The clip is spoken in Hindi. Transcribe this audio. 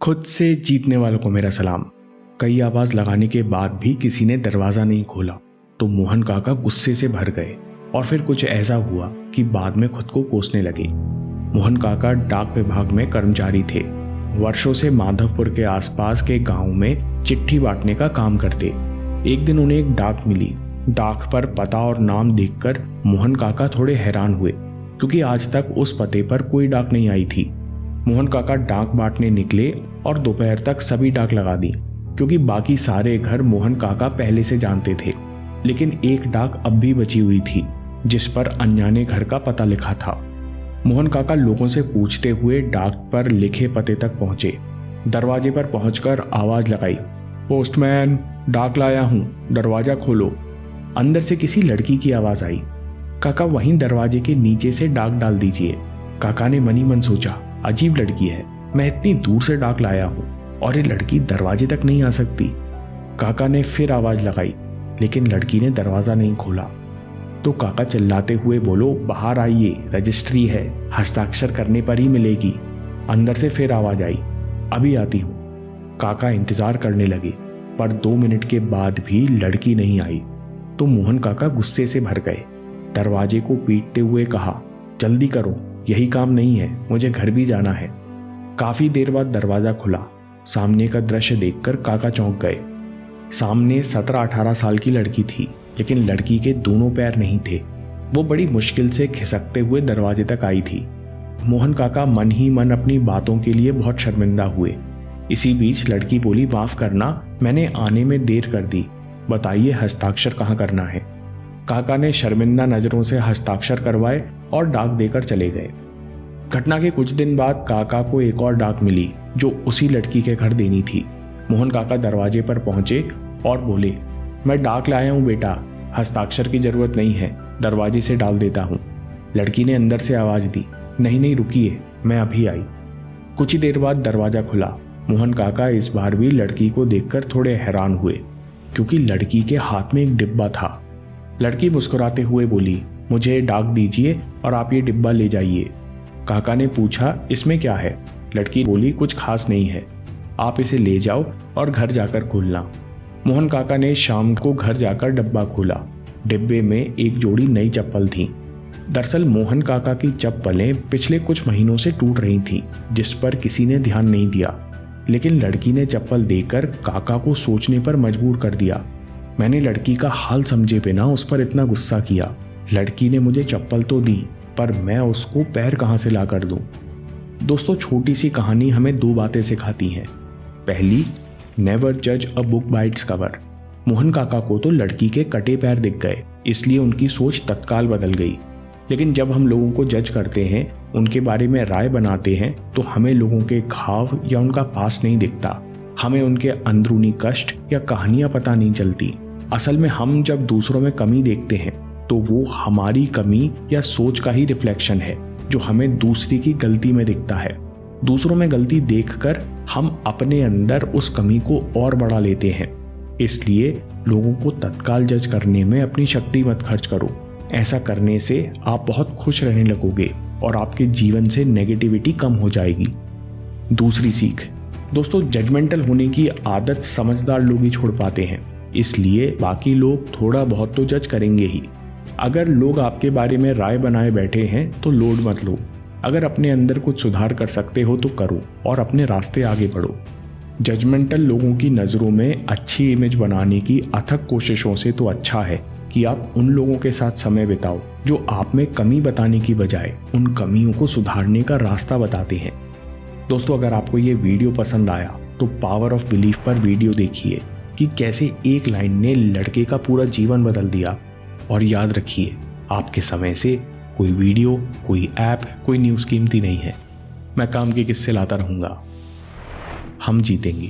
खुद से जीतने वालों को मेरा सलाम। कई आवाज लगाने के बाद भी किसी ने दरवाजा नहीं खोला तो मोहन काका गुस्से से भर गए और फिर कुछ ऐसा हुआ कि बाद में खुद को कोसने लगे। मोहन काका डाक विभाग में कर्मचारी थे। वर्षों से माधवपुर के आसपास के गांव में चिट्ठी बांटने का काम करते। एक दिन उन्हें एक डाक मिली। डाक पर पता और नाम देखकर मोहन काका थोड़े हैरान हुए क्योंकि आज तक उस पते पर कोई डाक नहीं आई थी। मोहन काका डाक बांटने निकले और दोपहर तक सभी डाक लगा दी क्योंकि बाकी सारे घर मोहन काका पहले से जानते थे। लेकिन एक डाक अब भी बची हुई थी जिस पर अनजाने घर का पता लिखा था। मोहन काका लोगों से पूछते हुए डाक पर लिखे पते तक पहुंचे। दरवाजे पर पहुंचकर आवाज लगाई, पोस्टमैन, डाक लाया हूं, दरवाजा खोलो। अंदर से किसी लड़की की आवाज आई, काका वहीं दरवाजे के नीचे से डाक डाल दीजिए। काका ने मनी मन सोचा, अजीब लड़की है, मैं इतनी दूर से डाक लाया हूं और ये लड़की दरवाजे तक नहीं आ सकती। काका ने फिर आवाज लगाई लेकिन लड़की ने दरवाजा नहीं खोला। तो काका चिल्लाते हुए बोलो, बाहर आइए, रजिस्ट्री है, हस्ताक्षर करने पर ही मिलेगी। अंदर से फिर आवाज आई, अभी आती हूं। काका इंतजार करने लगे पर 2 मिनट के बाद भी लड़की नहीं आई तो मोहन काका गुस्से से भर गए। दरवाजे को पीटते हुए कहा, जल्दी करो, यही काम नहीं है, मुझे घर भी जाना है। काफी देर बाद दरवाजा खुला। सामने का दृश्य देखकर काका चौंक गए। सामने 17-18 साल की लड़की थी लेकिन लड़की के दोनों पैर नहीं थे। वो बड़ी मुश्किल से खिसकते हुए दरवाजे तक आई थी। मोहन काका मन ही मन अपनी बातों के लिए बहुत शर्मिंदा हुए। इसी बीच लड़की बोली, माफ करना, मैंने आने में देर कर दी, बताइए हस्ताक्षर कहाँ करना है। काका ने शर्मिंदा नजरों से हस्ताक्षर करवाए और डाक देकर चले गए। घटना के कुछ दिन बाद काका को एक और डाक मिली जो उसी लड़की के घर देनी थी। मोहन काका दरवाजे पर पहुंचे और बोले, मैं डाक लाया हूं बेटा, हस्ताक्षर की जरूरत नहीं है, दरवाजे से डाल देता हूं। लड़की ने अंदर से आवाज दी, नहीं नहीं रुकिए, मैं अभी आई। कुछ ही देर बाद दरवाजा खुला। मोहन काका इस बार भी लड़की को देखकर थोड़े हैरान हुए क्योंकि लड़की के हाथ में एक डिब्बा था। लड़की मुस्कुराते हुए बोली, मुझे डाक दीजिए और आप ये डिब्बा ले जाइए। काका ने पूछा, इसमें क्या है? लड़की बोली, कुछ खास नहीं है, आप इसे ले जाओ और घर जाकर खोलना। मोहन काका ने शाम को घर जाकर डब्बा खोला। डिब्बे में एक जोड़ी नई चप्पल थी। दरअसल मोहन काका की चप्पलें पिछले कुछ महीनों से टूट रही थीं जिस पर किसी ने ध्यान नहीं दिया। लेकिन लड़की ने चप्पल देकर काका को सोचने पर मजबूर कर दिया। मैंने लड़की का हाल समझे बिना उस पर इतना गुस्सा किया। लड़की ने मुझे चप्पल तो दी पर मैं उसको पैर कहां से ला कर दूं। दोस्तों, छोटी सी कहानी हमें 2 बातें सिखाती हैं। पहली, नेवर जज a book by its cover. Mohan काका को तो लड़की के कटे पैर दिख गए इसलिए उनकी सोच तत्काल बदल गई। लेकिन जब हम लोगों को जज करते हैं, उनके बारे में राय बनाते हैं तो हमें लोगों के घाव या उनका पास नहीं दिखता, हमें उनके अंदरूनी कष्ट या कहानियां पता नहीं चलती। असल में हम जब दूसरों में कमी देखते हैं तो वो हमारी कमी या सोच का ही रिफ्लेक्शन है जो हमें दूसरी की गलती में दिखता है। दूसरों में गलती देखकर हम अपने अंदर उस कमी को और बढ़ा लेते हैं। इसलिए लोगों को तत्काल जज करने में अपनी शक्ति मत खर्च करो। ऐसा करने से आप बहुत खुश रहने लगोगे और आपके जीवन से नेगेटिविटी कम हो जाएगी। दूसरी सीख, दोस्तों, जजमेंटल होने की आदत समझदार लोग ही छोड़ पाते हैं, इसलिए बाकी लोग थोड़ा बहुत तो जज करेंगे ही। अगर लोग आपके बारे में राय बनाए बैठे हैं तो लोड मत लो। अगर अपने अंदर कुछ सुधार कर सकते हो तो करो और अपने रास्ते आगे बढ़ो। जजमेंटल लोगों की नज़रों में अच्छी इमेज बनाने की अथक कोशिशों से तो अच्छा है कि आप उन लोगों के साथ समय बिताओ जो आप में कमी बताने की बजाय उन कमियों को सुधारने का रास्ता बताते हैं। दोस्तों, अगर आपको ये वीडियो पसंद आया तो पावर ऑफ बिलीफ पर वीडियो देखिए कि कैसे एक लाइन ने लड़के का पूरा जीवन बदल दिया। और याद रखिए, आपके समय से कोई वीडियो, कोई ऐप, कोई न्यूज़ कीमती नहीं है। मैं काम के किस्से लाता रहूँगा। हम जीतेंगे।